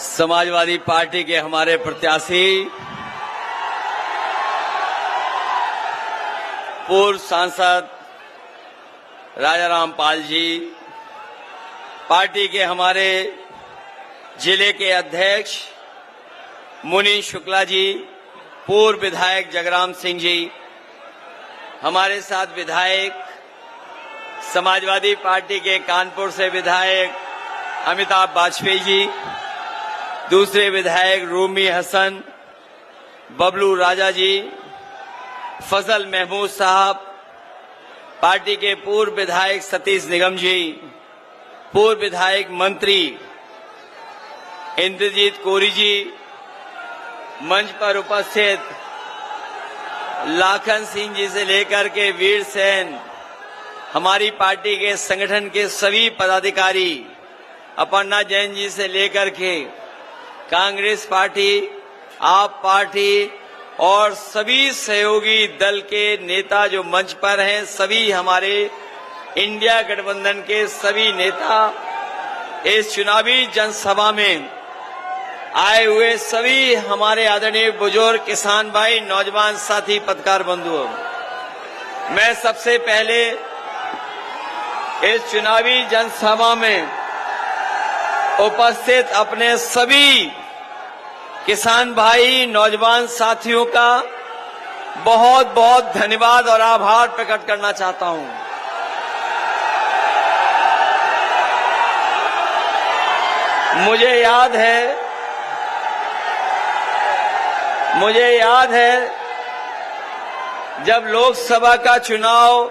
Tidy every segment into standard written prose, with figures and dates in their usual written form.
Samajwadi party के हमारे प्रत्याशी पूर्व सांसद राजाराम पाल जी, पार्टी के हमारे जिले के अध्यक्ष मुनीश शुक्ला जी, पूर्व विधायक जगराम सिंह जी, हमारे साथ विधायक समाजवादी पार्टी के कानपुर से विधायक अमिताभ वाजपेयी जी, दूसरे विधायक रूमी हसन, बबलू राजा जी, फजल महमूद साहब, पार्टी के पूर्व विधायक सतीश निगम जी, पूर्व विधायक मंत्री इंद्रजीत कोरी जी, मंच पर उपस्थित लाखन सिंह जी से लेकर के वीर सेन, हमारी पार्टी के संगठन के सभी पदाधिकारी, अपर्णा जैन जी से लेकर के कांग्रेस पार्टी, आप पार्टी और सभी सहयोगी दल के नेता जो मंच पर हैं, सभी हमारे इंडिया गठबंधन के सभी नेता, इस चुनावी जनसभा में आए हुए सभी हमारे आदरणीय बुजुर्ग किसान भाई, नौजवान साथी, पत्रकार बंधुओं, मैं सबसे पहले इस चुनावी जनसभा में उपस्थित अपने सभी किसान भाई, नौजवान साथियों का बहुत बहुत धन्यवाद और आभार प्रकट करना चाहता हूं। मुझे याद है जब लोकसभा का चुनाव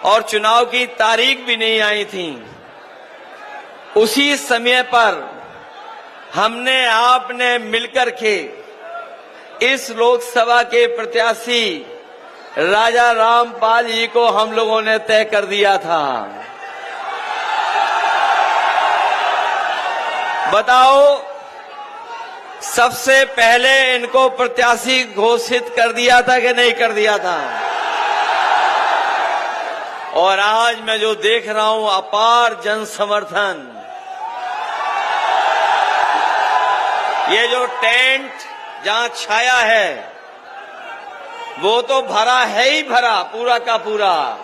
और चुनाव की तारीख भी नहीं आई थी, उसी समय पर हमने आपने मिलकर के इस लोकसभा के प्रत्याशी राजा राम पाल जी को हम लोगों ने तय कर दिया था। बताओ, सबसे पहले इनको प्रत्याशी घोषित कर दिया था कि नहीं कर दिया था? और आज मैं जो देख रहा हूं अपार जन समर्थन, ये जो टेंट जहां छाया है वो तो भरा है ही भरा, पूरा का पूरा,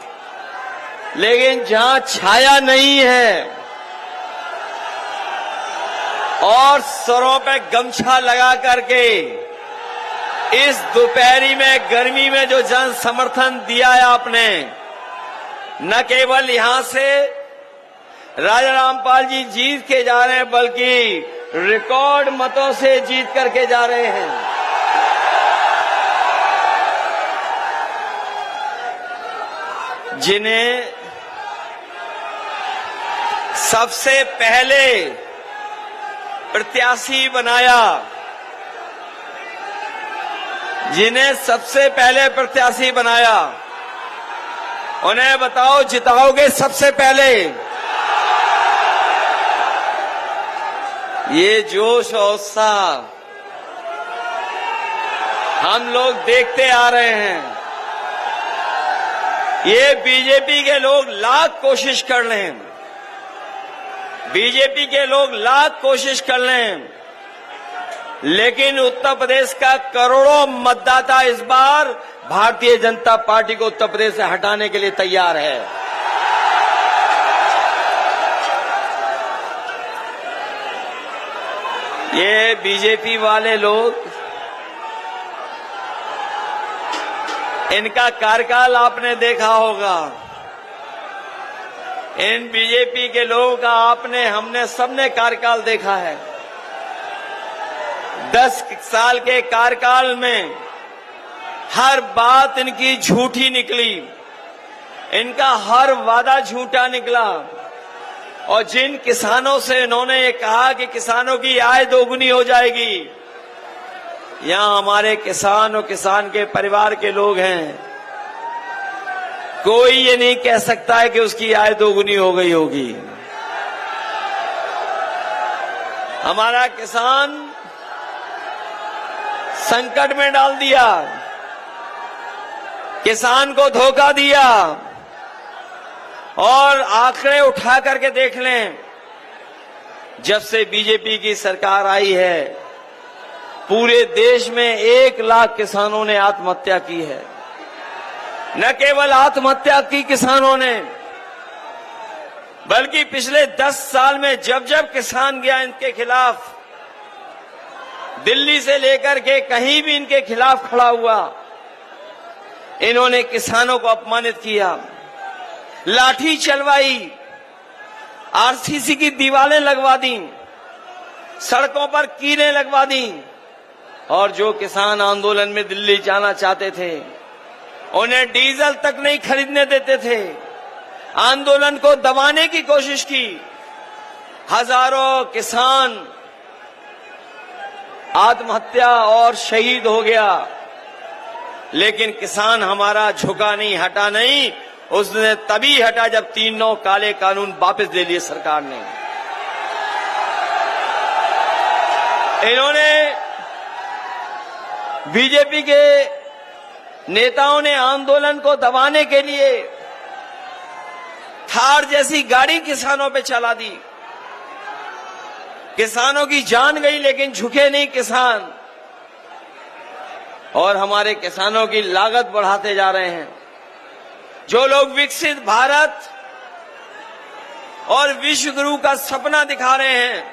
लेकिन जहां छाया नहीं है और सरों पे गमछा लगा करके इस दोपहरी में गर्मी में जो जन समर्थन दिया है आपने, न केवल यहां से राजाराम पाल जी जीत के जा रहे हैं, बल्कि रिकॉर्ड मतों से जीत करके जा रहे हैं। जिन्हें सबसे पहले प्रत्याशी बनाया, उन्हें बताओ, जिताओगे सबसे पहले? ये जोश और उत्साह हम लोग देखते आ रहे हैं। ये बीजेपी के लोग लाख कोशिश कर लें, लेकिन उत्तर प्रदेश का करोड़ों मतदाता इस बार भारतीय जनता पार्टी को उत्तर प्रदेश से हटाने के लिए तैयार है। ये बीजेपी वाले लोग, इनका कार्यकाल आपने देखा होगा। इन बीजेपी के लोगों का हमने सबने कार्यकाल देखा है। 10 साल के कार्यकाल में हर बात इनकी झूठी निकली, इनका हर वादा झूठा निकला, और जिन किसानों से इन्होंने ये कहा कि किसानों की आय दोगुनी हो जाएगी, यहां हमारे किसान और किसान के परिवार के लोग हैं, कोई ये नहीं कह सकता है कि उसकी आय दोगुनी हो गई होगी। हमारा किसान संकट में डाल दिया, किसान को धोखा दिया, और आंकड़े उठा करके देख लें, जब से बीजेपी की सरकार आई है, पूरे देश में 1 लाख किसानों ने आत्महत्या की है। न केवल आत्महत्या की किसानों ने, बल्कि पिछले 10 साल में जब जब किसान गया इनके खिलाफ, दिल्ली से लेकर के कहीं भी इनके खिलाफ खड़ा हुआ, इन्होंने किसानों को अपमानित किया, लाठी चलवाई, आरसीसी की दीवारें लगवा दी, सड़कों पर कीलें लगवा दी, और जो किसान आंदोलन में दिल्ली जाना चाहते थे उन्हें डीजल तक नहीं खरीदने देते थे। आंदोलन को दबाने की कोशिश की। हजारों किसान आत्महत्या और शहीद हो गया, लेकिन किसान हमारा झुका नहीं, हटा नहीं। उसने तभी हटा जब 3-9 काले कानून वापस ले लिए सरकार ने। इन्होंने, बीजेपी के नेताओं ने आंदोलन को दबाने के लिए थार जैसी गाड़ी किसानों पे चला दी। किसानों की जान गई लेकिन झुके नहीं किसान, और हमारे किसानों की लागत बढ़ाते जा रहे हैं। जो लोग विकसित भारत और विश्व गुरु का सपना दिखा रहे हैं,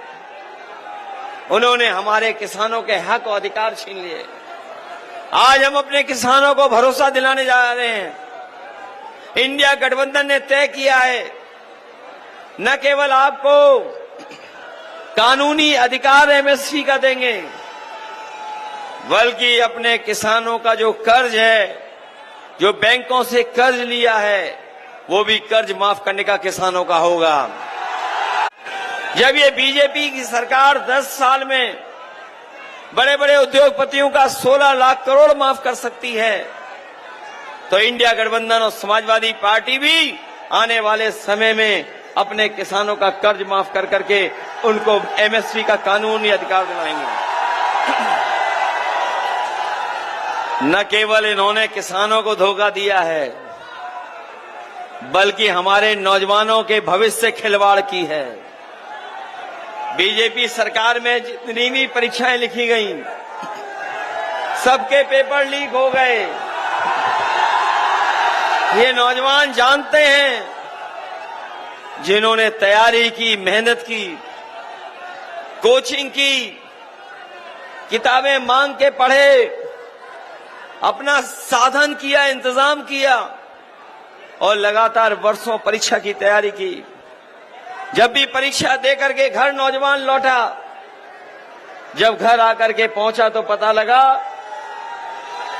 उन्होंने हमारे किसानों के हक और अधिकार छीन लिए। आज हम अपने किसानों को भरोसा दिलाने जा रहे हैं। इंडिया गठबंधन ने तय किया है, न केवल आपको कानूनी अधिकार एमएसपी का देंगे, बल्कि अपने किसानों का जो कर्ज है, जो बैंकों से कर्ज लिया है, वो भी कर्ज माफ करने का किसानों का होगा। जब ये बीजेपी की सरकार 10 साल में बड़े बड़े उद्योगपतियों का 16 लाख करोड़ माफ कर सकती है, तो इंडिया गठबंधन और समाजवादी पार्टी भी आने वाले समय में अपने किसानों का कर्ज माफ कर करके उनको एमएसपी का कानूनी अधिकार दिलाएंगे। न केवल इन्होंने किसानों को धोखा दिया है, बल्कि हमारे नौजवानों के भविष्य से खिलवाड़ की है। बीजेपी सरकार में जितनी भी परीक्षाएं लिखी गईं, सबके पेपर लीक हो गए। ये नौजवान जानते हैं, जिन्होंने तैयारी की, मेहनत की, कोचिंग की, किताबें मांग के पढ़े, अपना साधन किया, इंतजाम किया और लगातार वर्षों परीक्षा की तैयारी की। जब भी परीक्षा देकर के घर नौजवान लौटा, जब घर आकर के पहुंचा तो पता लगा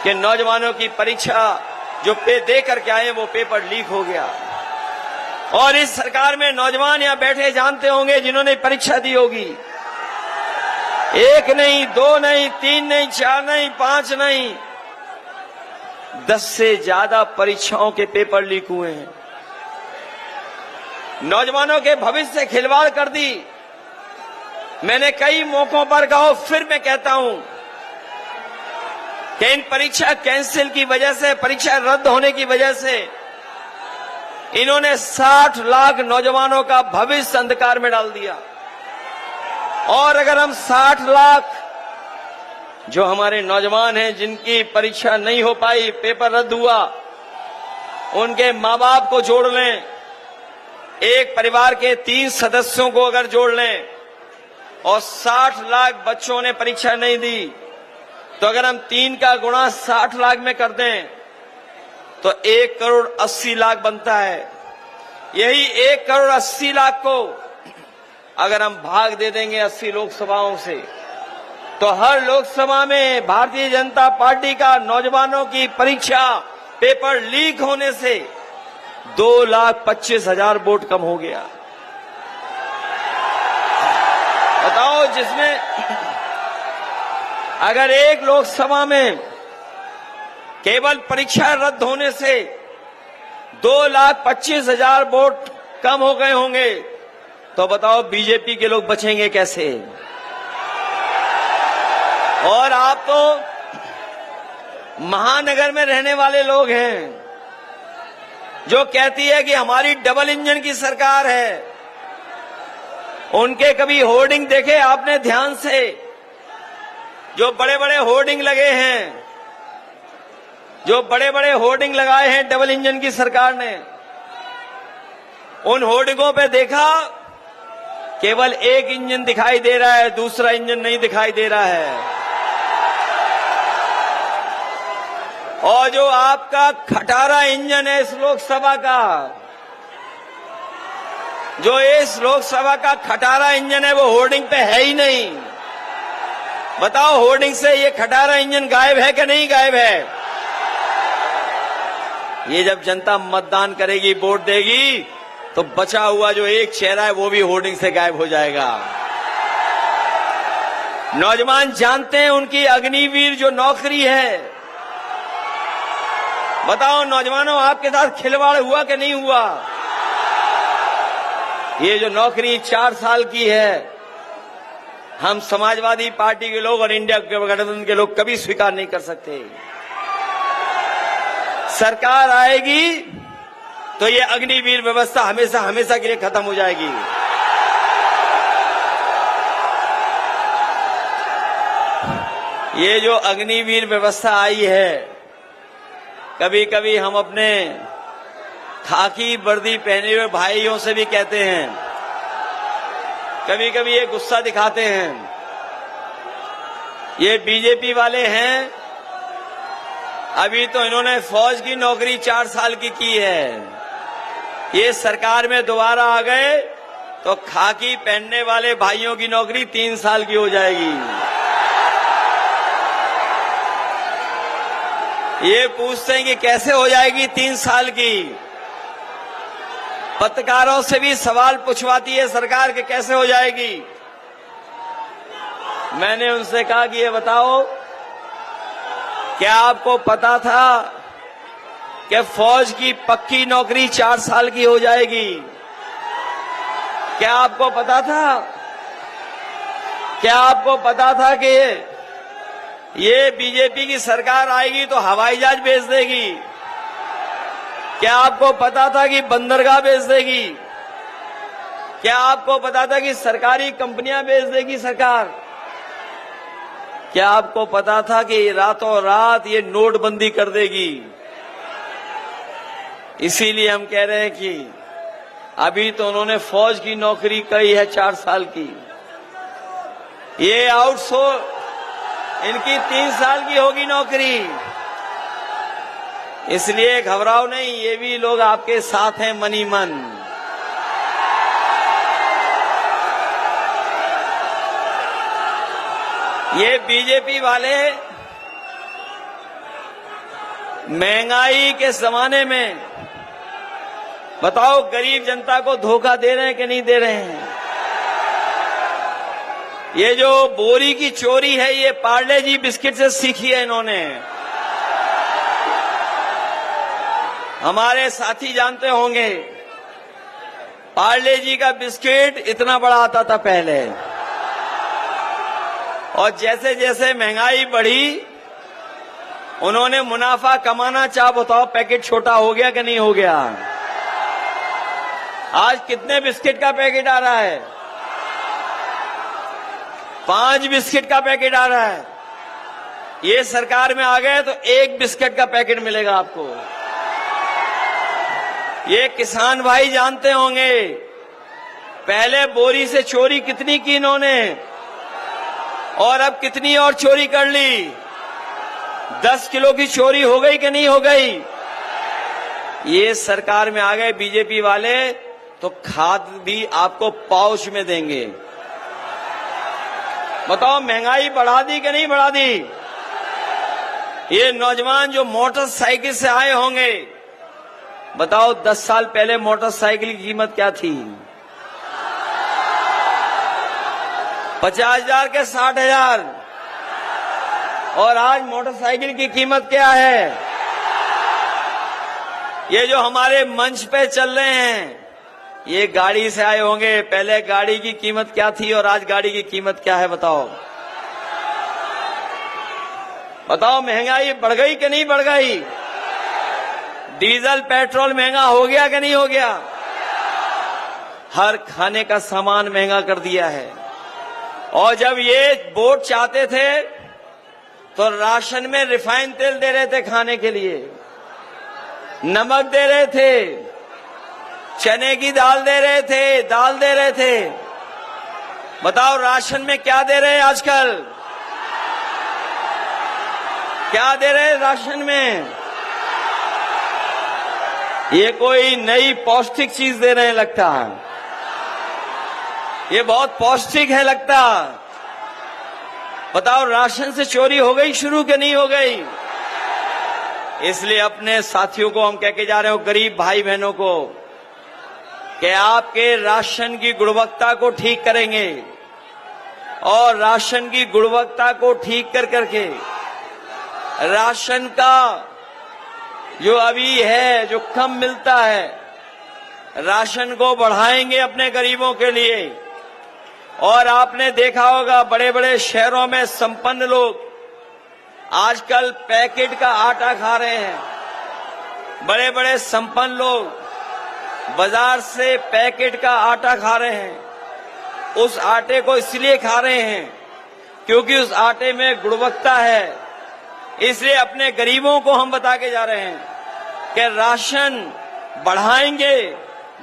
कि नौजवानों की परीक्षा जो दे करके आए वो पेपर लीक हो गया। और इस सरकार में नौजवान यहां बैठे जानते होंगे, जिन्होंने परीक्षा दी होगी, 1 नहीं, 2 नहीं, 3 नहीं, 4 नहीं, 5 नहीं, 10 से ज्यादा परीक्षाओं के पेपर लीक हुए हैं। नौजवानों के भविष्य से खिलवाड़ कर दी। मैंने कई मौकों पर कहा, फिर मैं कहता हूं कि इन परीक्षा कैंसिल की वजह से, परीक्षा रद्द होने की वजह से इन्होंने 60 लाख नौजवानों का भविष्य अंधकार में डाल दिया। और अगर हम 60 लाख जो हमारे नौजवान हैं, जिनकी परीक्षा नहीं हो पाई, पेपर रद्द हुआ, उनके मां बाप को जोड़ लें, एक परिवार के 3 सदस्यों को अगर जोड़ लें, और 60 लाख बच्चों ने परीक्षा नहीं दी, तो अगर हम 3 का गुणा 60 लाख में कर दें तो 1 करोड़ 80 लाख बनता है। यही 1 करोड़ 80 लाख को अगर हम भाग दे देंगे 80 लोकसभाओं से, तो हर लोकसभा में भारतीय जनता पार्टी का नौजवानों की परीक्षा पेपर लीक होने से 2,25,000 वोट कम हो गया। बताओ, जिसमें अगर एक लोकसभा में केवल परीक्षा रद्द होने से 2,25,000 वोट कम हो गए होंगे, तो बताओ बीजेपी के लोग बचेंगे कैसे? और आप तो महानगर में रहने वाले लोग हैं, जो कहती है कि हमारी डबल इंजन की सरकार है। उनके कभी होर्डिंग देखे आपने ध्यान से? जो बड़े बड़े होर्डिंग लगे हैं, जो बड़े बड़े होर्डिंग लगाए हैं डबल इंजन की सरकार ने, उन होर्डिंगों पे देखा केवल एक इंजन दिखाई दे रहा है, दूसरा इंजन नहीं दिखाई दे रहा है। और जो आपका खटारा इंजन है इस लोकसभा का, जो इस लोकसभा का खटारा इंजन है, वो होर्डिंग पे है ही नहीं। बताओ, होर्डिंग से ये खटारा इंजन गायब है कि नहीं गायब है? ये जब जनता मतदान करेगी, वोट देगी, तो बचा हुआ जो एक चेहरा है वो भी होर्डिंग से गायब हो जाएगा। नौजवान जानते हैं उनकी अग्निवीर जो नौकरी है। बताओ नौजवानों, आपके साथ खिलवाड़ हुआ कि नहीं हुआ? ये जो नौकरी 4 साल की है, हम समाजवादी पार्टी के लोग और इंडिया गठबंधन के लोग कभी स्वीकार नहीं कर सकते। सरकार आएगी तो ये अग्निवीर व्यवस्था हमेशा हमेशा के लिए खत्म हो जाएगी। ये जो अग्निवीर व्यवस्था आई है, कभी कभी हम अपने खाकी वर्दी पहने हुए भाइयों से भी कहते हैं, कभी कभी ये गुस्सा दिखाते हैं। ये बीजेपी वाले हैं, अभी तो इन्होंने फौज की नौकरी 4 साल की है। ये सरकार में दोबारा आ गए तो खाकी पहनने वाले भाइयों की नौकरी 3 साल की हो जाएगी। ये पूछते हैं कि कैसे हो जाएगी 3 साल की? पत्रकारों से भी सवाल पूछवाती है सरकार के कैसे हो जाएगी। मैंने उनसे कहा कि ये बताओ, क्या आपको पता था कि फौज की पक्की नौकरी 4 साल की हो जाएगी? क्या आपको पता था? क्या आपको पता था कि ये बीजेपी की सरकार आएगी तो हवाई जहाज भेज देगी? क्या आपको पता था कि बंदरगाह भेज देगी? क्या आपको पता था कि सरकारी कंपनियां भेज देगी सरकार? क्या आपको पता था कि रातों रात ये नोटबंदी कर देगी? इसीलिए हम कह रहे हैं कि अभी तो उन्होंने फौज की नौकरी कही है 4 साल की, ये आउटसोर्स इनकी 3 साल की होगी नौकरी। इसलिए घबराओ नहीं, ये भी लोग आपके साथ हैं मनी मन। ये बीजेपी वाले महंगाई के जमाने में बताओ गरीब जनता को धोखा दे रहे हैं कि नहीं दे रहे हैं? ये जो बोरी की चोरी है, ये पार्ले जी बिस्किट से सीखी है इन्होंने। हमारे साथी जानते होंगे, पार्ले जी का बिस्किट इतना बड़ा आता था पहले, और जैसे जैसे महंगाई बढ़ी उन्होंने मुनाफा कमाना चाह, बताओ पैकेट छोटा हो गया कि नहीं हो गया? आज कितने बिस्किट का पैकेट आ रहा है? 5 बिस्किट का पैकेट आ रहा है। ये सरकार में आ गए तो 1 बिस्किट का पैकेट मिलेगा आपको। ये किसान भाई जानते होंगे, पहले बोरी से चोरी कितनी की इन्होंने, और अब कितनी और चोरी कर ली? 10 किलो की चोरी हो गई कि नहीं हो गई? ये सरकार में आ गए बीजेपी वाले तो खाद भी आपको पाउच में देंगे। बताओ महंगाई बढ़ा दी कि नहीं बढ़ा दी? ये नौजवान जो मोटरसाइकिल से आए होंगे, बताओ 10 साल पहले मोटरसाइकिल की कीमत क्या थी? 50,000 के 60,000, और आज मोटरसाइकिल की कीमत क्या है? ये जो हमारे मंच पे चल रहे हैं, ये गाड़ी से आए होंगे, पहले गाड़ी की कीमत क्या थी और आज गाड़ी की कीमत क्या है? बताओ बताओ, महंगाई बढ़ गई कि नहीं बढ़ गई? डीजल पेट्रोल महंगा हो गया कि नहीं हो गया? हर खाने का सामान महंगा कर दिया है। और जब ये वोट चाहते थे तो राशन में रिफाइंड तेल दे रहे थे खाने के लिए, नमक दे रहे थे, चने की दाल दे रहे थे, दाल दे रहे थे। बताओ राशन में क्या दे रहे हैं आजकल? क्या दे रहे हैं राशन में? ये कोई नई पौष्टिक चीज दे रहे हैं लगता है। ये बहुत पौष्टिक है लगता। बताओ राशन से चोरी हो गई शुरू कि नहीं हो गई? इसलिए अपने साथियों को हम कह के जा रहे हो, गरीब भाई बहनों को, कि आपके राशन की गुणवत्ता को ठीक करेंगे और राशन की गुणवत्ता को ठीक कर करके राशन का जो अभी है, जो कम मिलता है, राशन को बढ़ाएंगे अपने गरीबों के लिए। और आपने देखा होगा बड़े बड़े शहरों में संपन्न लोग आजकल पैकेट का आटा खा रहे हैं। बड़े बड़े संपन्न लोग बाजार से पैकेट का आटा खा रहे हैं। उस आटे को इसलिए खा रहे हैं क्योंकि उस आटे में गुणवत्ता है। इसलिए अपने गरीबों को हम बता के जा रहे हैं कि राशन बढ़ाएंगे,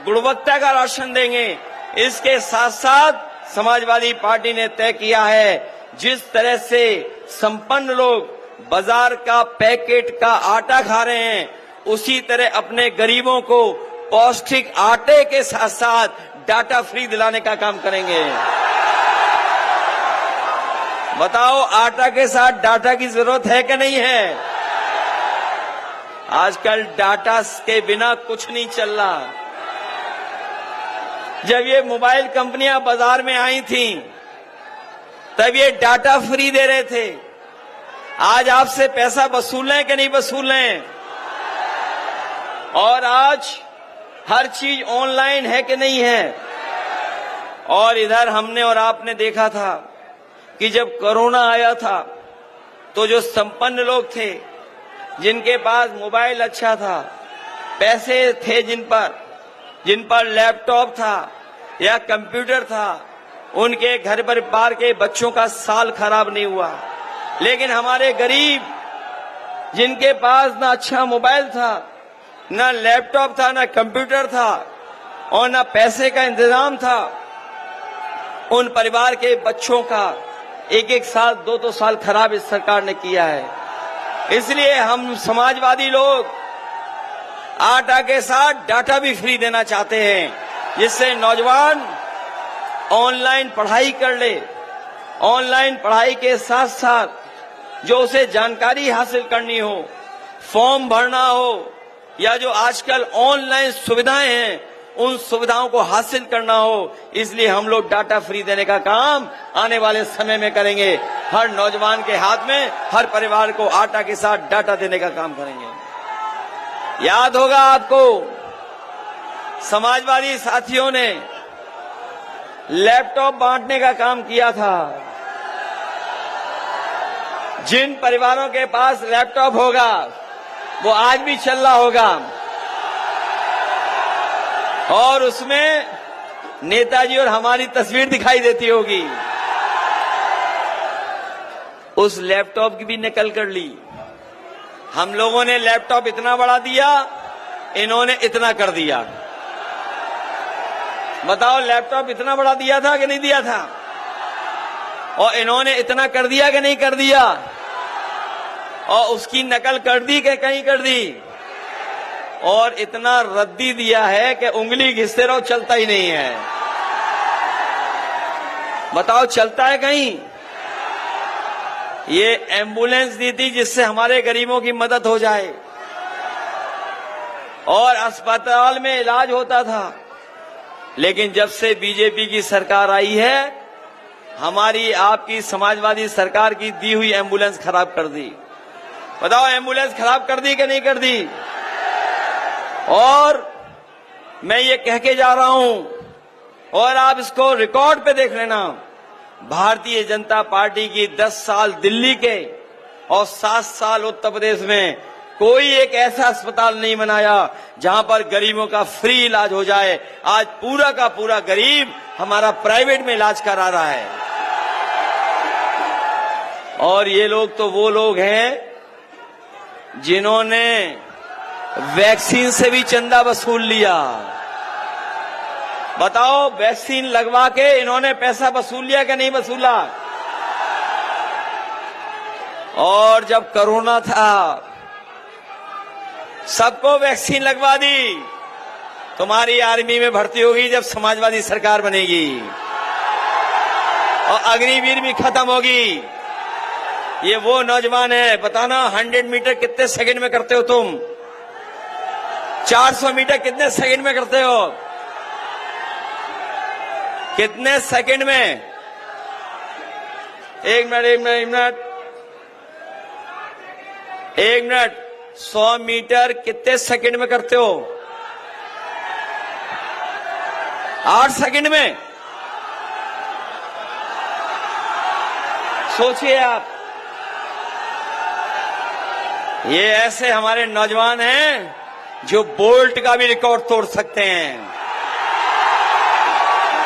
गुणवत्ता का राशन देंगे। इसके साथ साथ समाजवादी पार्टी ने तय किया है, जिस तरह से संपन्न लोग बाजार का पैकेट का आटा खा रहे हैं, उसी तरह अपने गरीबों को पौष्टिक आटे के साथ साथ डाटा फ्री दिलाने का काम करेंगे। बताओ आटा के साथ डाटा की जरूरत है कि नहीं है? आजकल डाटा के बिना कुछ नहीं चल रहा। जब ये मोबाइल कंपनियां बाजार में आई थीं, तब ये डाटा फ्री दे रहे थे। आज आपसे पैसा वसूल लें कि नहीं वसूल लें? और आज हर चीज ऑनलाइन है कि नहीं है? और इधर हमने और आपने देखा था कि जब कोरोना आया था तो जो संपन्न लोग थे, जिनके पास मोबाइल अच्छा था, पैसे थे, जिन पर लैपटॉप था या कंप्यूटर था, उनके घर परिवार के बच्चों का साल खराब नहीं हुआ। लेकिन हमारे गरीब, जिनके पास ना अच्छा मोबाइल था, ना लैपटॉप था, ना कंप्यूटर था और ना पैसे का इंतजाम था, उन परिवार के बच्चों का एक साल, दो साल खराब इस सरकार ने किया है। इसलिए हम समाजवादी लोग आटा के साथ डाटा भी फ्री देना चाहते हैं, जिससे नौजवान ऑनलाइन पढ़ाई कर ले। ऑनलाइन पढ़ाई के साथ साथ जो उसे जानकारी हासिल करनी हो, फॉर्म भरना हो, या जो आजकल ऑनलाइन सुविधाएं हैं, उन सुविधाओं को हासिल करना हो, इसलिए हम लोग डाटा फ्री देने का काम आने वाले समय में करेंगे। हर नौजवान के हाथ में, हर परिवार को आटा के साथ डाटा देने का काम करेंगे। याद होगा आपको, समाजवादी साथियों ने लैपटॉप बांटने का काम किया था। जिन परिवारों के पास लैपटॉप होगा वो आज भी चल रहा होगा और उसमें नेताजी और हमारी तस्वीर दिखाई देती होगी। उस लैपटॉप की भी नकल कर ली। हम लोगों ने लैपटॉप इतना बड़ा दिया, इन्होंने इतना कर दिया। बताओ लैपटॉप इतना बड़ा दिया था कि नहीं दिया था? और इन्होंने इतना कर दिया कि नहीं कर दिया? और उसकी नकल कर दी कि कहीं कर दी? और इतना रद्दी दिया है कि उंगली घिसते रहो, चलता ही नहीं है। बताओ चलता है कहीं? ये एम्बुलेंस दी थी जिससे हमारे गरीबों की मदद हो जाए और अस्पताल में इलाज होता था। लेकिन जब से बीजेपी की सरकार आई है, हमारी आपकी समाजवादी सरकार की दी हुई एम्बुलेंस खराब कर दी। बताओ एम्बुलेंस खराब कर दी कि नहीं कर दी? और मैं ये कह के जा रहा हूं और आप इसको रिकॉर्ड पे देख लेना, भारतीय जनता पार्टी की 10 साल दिल्ली के और 7 साल उत्तर प्रदेश में कोई एक ऐसा अस्पताल नहीं बनाया जहां पर गरीबों का फ्री इलाज हो जाए। आज पूरा का पूरा गरीब हमारा प्राइवेट में इलाज करा रहा है। और ये लोग तो वो लोग हैं जिन्होंने वैक्सीन से भी चंदा वसूल लिया। बताओ, वैक्सीन लगवा के इन्होंने पैसा वसूल लिया कि नहीं वसूला? और जब कोरोना था सबको वैक्सीन लगवा दी। तुम्हारी आर्मी में भर्ती होगी जब समाजवादी सरकार बनेगी, और अग्निवीर भी खत्म होगी। ये वो नौजवान है, बताना 100 मीटर कितने सेकंड में करते हो तुम? 400 मीटर कितने सेकंड में करते हो? कितने सेकंड में? एक मिनट 100 मीटर कितने सेकंड में करते हो? 8 सेकंड में। सोचिए आप, ये ऐसे हमारे नौजवान हैं जो बोल्ट का भी रिकॉर्ड तोड़ सकते हैं।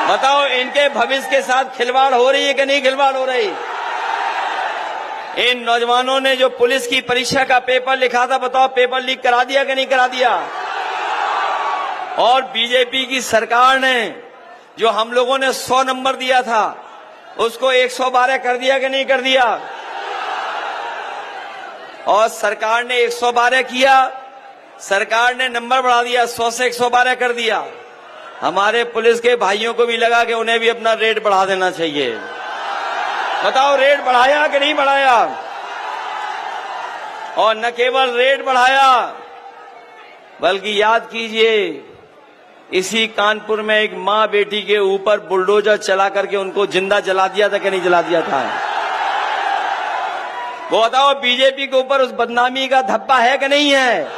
बताओ, इनके भविष्य के साथ खिलवाड़ हो रही है कि नहीं खिलवाड़ हो रही? इन नौजवानों ने जो पुलिस की परीक्षा का पेपर लिखा था, बताओ पेपर लीक करा दिया कि नहीं करा दिया? और बीजेपी की सरकार ने जो हम लोगों ने 100 नंबर दिया था उसको 112 कर दिया कि नहीं कर दिया? और सरकार ने 112 किया, सरकार ने नंबर बढ़ा दिया, 100 से 112 कर दिया। हमारे पुलिस के भाइयों को भी लगा कि उन्हें भी अपना रेट बढ़ा देना चाहिए। बताओ, रेट बढ़ाया कि नहीं बढ़ाया? और न केवल रेट बढ़ाया, बल्कि याद कीजिए, इसी कानपुर में एक मां बेटी के ऊपर बुलडोजर चला करके उनको जिंदा जला दिया था कि नहीं जला दिया था? वो बताओ, बीजेपी के ऊपर उस बदनामी का धब्बा है कि नहीं है?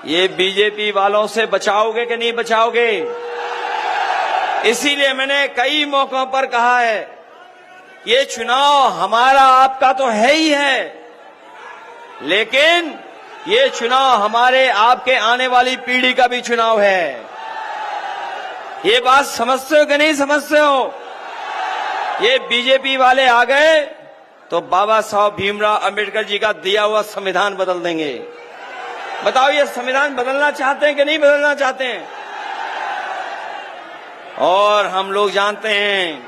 ये बीजेपी वालों से बचाओगे कि नहीं बचाओगे? इसीलिए मैंने कई मौकों पर कहा है, ये चुनाव हमारा आपका तो है ही है, लेकिन ये चुनाव हमारे आपके आने वाली पीढ़ी का भी चुनाव है। ये बात समझते हो कि नहीं समझते हो? ये बीजेपी वाले आ गए तो बाबा साहब भीमराव अंबेडकर जी का दिया हुआ संविधान बदल देंगे। बताओ, ये संविधान बदलना चाहते हैं कि नहीं बदलना चाहते हैं? और हम लोग जानते हैं,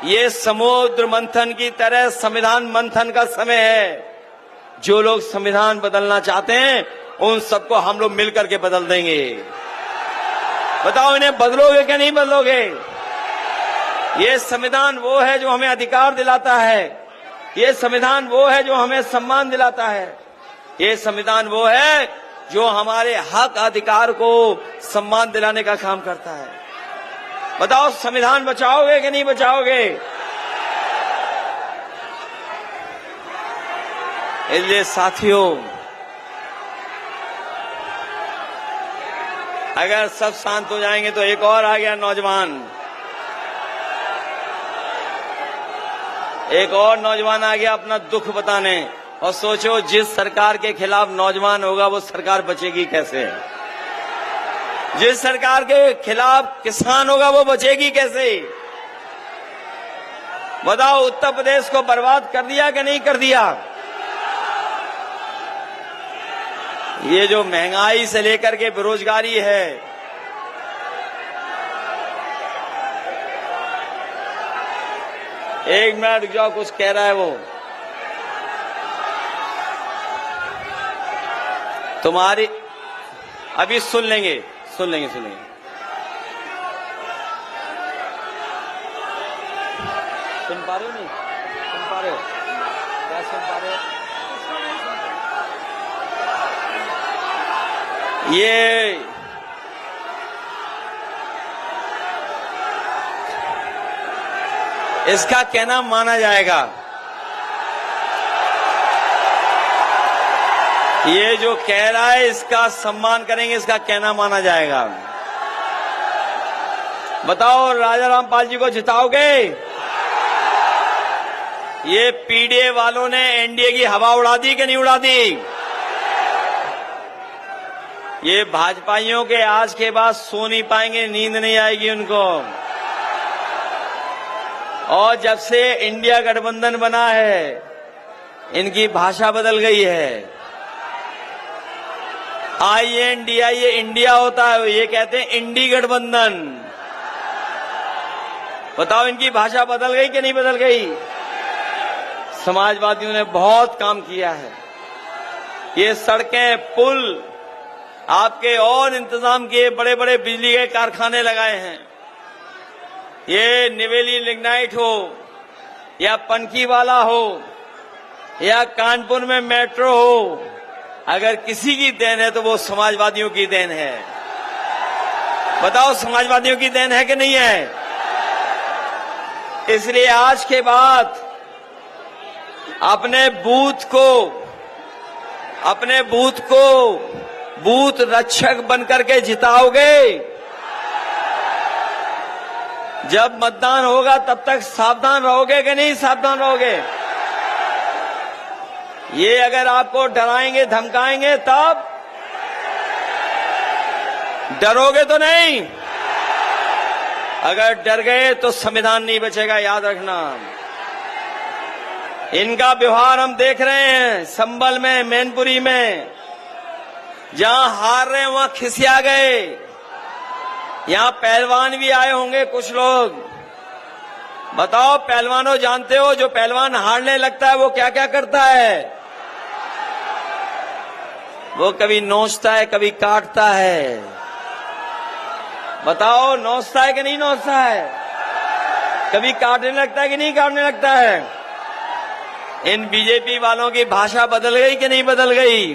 ये समुद्र मंथन की तरह संविधान मंथन का समय है। जो लोग संविधान बदलना चाहते हैं उन सबको हम लोग मिलकर के बदल देंगे। बताओ, इन्हें बदलोगे कि नहीं बदलोगे? ये संविधान वो है जो हमें अधिकार दिलाता है, ये संविधान वो है जो हमें सम्मान दिलाता है, ये संविधान वो है जो हमारे हक अधिकार को सम्मान दिलाने का काम करता है। बताओ, संविधान बचाओगे कि नहीं बचाओगे? इसलिए साथियों, अगर सब शांत हो जाएंगे तो एक और आ गया नौजवान, एक और नौजवान आ गया अपना दुख बताने। और सोचो, जिस सरकार के खिलाफ नौजवान होगा वो सरकार बचेगी कैसे? जिस सरकार के खिलाफ किसान होगा वो बचेगी कैसे? बताओ, उत्तर प्रदेश को बर्बाद कर दिया कि नहीं कर दिया? ये जो महंगाई से लेकर के बेरोजगारी है, एक मिनट रुक जाओ, कुछ कह रहा है वो। तुम्हारी अभी सुन लेंगे। सुन पा रहे हो नहीं? सुन पा रहे हो? क्या सुन पा रहे हो? ये इसका कहना माना जाएगा। ये जो कह रहा है इसका सम्मान करेंगे, इसका कहना माना जाएगा। बताओ, राजा रामपाल जी को जिताओगे? ये पीडीए वालों ने एनडीए की हवा उड़ा दी कि नहीं उड़ा दी? ये भाजपाइयों के आज के बाद सो नहीं पाएंगे, नींद नहीं आएगी उनको। और जब से इंडिया गठबंधन बना है, इनकी भाषा बदल गई है। INDIA इंडिया होता है, ये कहते हैं इंडी गठबंधन। बताओ इनकी भाषा बदल गई कि नहीं बदल गई? समाजवादियों ने बहुत काम किया है। ये सड़कें, पुल, आपके और इंतजाम किए, बड़े बड़े बिजली के कारखाने लगाए हैं। ये निवेली लिग्नाइट हो या पनकीवाला हो या कानपुर में मेट्रो हो, अगर किसी की देन है तो वो समाजवादियों की देन है। बताओ समाजवादियों की देन है कि नहीं है? इसलिए आज के बाद अपने बूथ को बूथ रक्षक बनकर के जिताओगे। जब मतदान होगा तब तक सावधान रहोगे कि नहीं सावधान रहोगे? ये अगर आपको डराएंगे धमकाएंगे तब डरोगे तो नहीं। अगर डर गए तो संविधान नहीं बचेगा, याद रखना। इनका व्यवहार हम देख रहे हैं संभल में, मैनपुरी में। जहां हार रहे हैं वहां खिसिया गए। यहां पहलवान भी आए होंगे कुछ लोग। बताओ पहलवानों, जानते हो जो पहलवान हारने लगता है वो क्या क्या करता है? वो कभी नोचता है, कभी काटता है। बताओ नोचता है कि नहीं नोचता है? कभी काटने लगता है कि नहीं काटने लगता है? इन बीजेपी वालों की भाषा बदल गई कि नहीं बदल गई?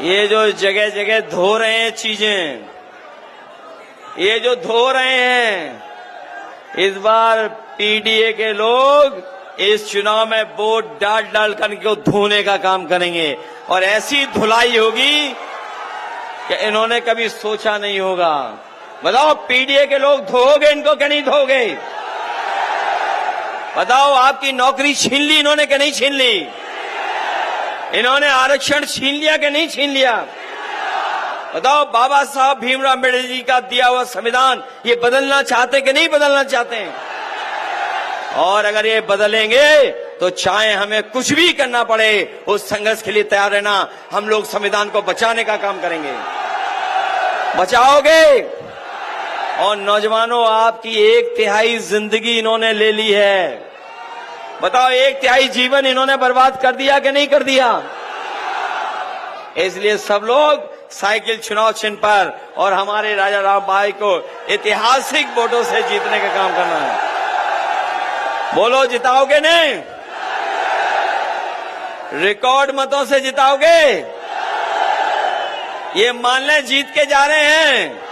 ये जो जगह जगह धो रहे हैं चीजें, ये जो धो रहे हैं, इस बार पीडीए के लोग इस चुनाव में वोट डाल डाल कर इनको धोने का काम करेंगे। और ऐसी धुलाई होगी कि इन्होंने कभी सोचा नहीं होगा। बताओ पीडीए के लोग धोगे इनको कि नहीं धोगे? बताओ आपकी नौकरी छीन ली इन्होंने कि नहीं छीन ली? इन्होंने आरक्षण छीन लिया कि नहीं छीन लिया? बताओ बाबा साहब भीमराव अम्बेडकर जी का दिया हुआ संविधान ये बदलना चाहते कि नहीं बदलना चाहते? और अगर ये बदलेंगे तो चाहे हमें कुछ भी करना पड़े, उस संघर्ष के लिए तैयार रहना। हम लोग संविधान को बचाने का काम करेंगे। बचाओगे? और नौजवानों, आपकी 1/3 जिंदगी इन्होंने ले ली है। बताओ 1/3 जीवन इन्होंने बर्बाद कर दिया कि नहीं कर दिया? इसलिए सब लोग साइकिल चुनाव चिन्ह पर और हमारे राजा राम भाई को ऐतिहासिक वोटों से जीतने का काम करना है। बोलो जिताओगे नहीं? रिकॉर्ड मतों से जिताओगे? ये मान लें जीत के जा रहे हैं।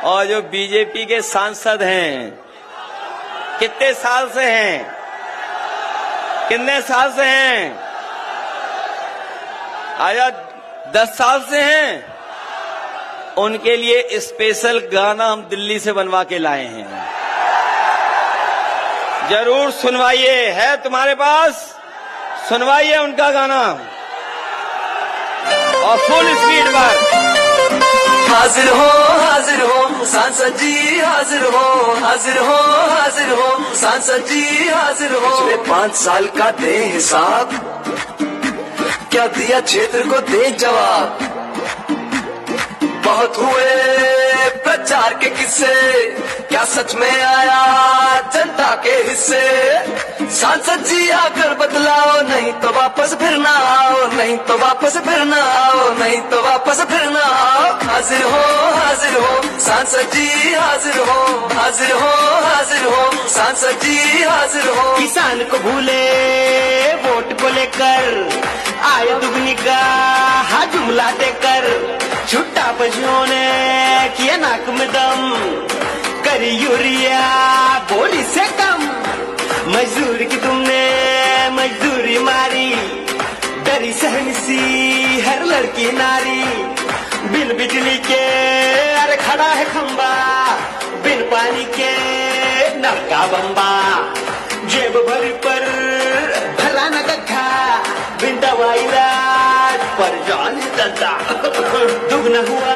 और जो बीजेपी के सांसद हैं, कितने साल से हैं? कितने साल से हैं? आया 10 साल से हैं। उनके लिए स्पेशल गाना हम दिल्ली से बनवा के लाए हैं। जरूर सुनवाइए, है तुम्हारे पास? सुनवाइए उनका गाना और फुल स्पीड पर। हाजिर हो सांसद जी, हाजिर हो सांसद जी, हाजिर हो। पिछले 5 साल का दे हिसाब, क्या दिया क्षेत्र को दे जवाब। बहुत हुए प्रचार के किस्से, क्या सच में आया जनता के हिस्से। सांसद जी आकर बदलाओ, नहीं तो वापस फिर ना आओ, नहीं तो वापस फिर ना आओ, नहीं तो वापस फिर ना आओ। हाजिर हो सांसद जी, हाजिर हो सांसद जी, हाजिर हो। किसान को भूले वोट को लेकर, आए दुगनी का जुमला देकर। छुट्टा पशुओं ने किया नाक में दम, करी यूरिया बोली से कम। मजदूर की तुमने मजदूरी मारी, डरी सहन सी हर लड़की नारी। बिन बिजली के अरे खड़ा है खंबा, बिन पानी के नल का बम्बा। जेब भरी पर भला न गड्ढा बिन दवाई इलाज पर जान दद्दा दुगना हुआ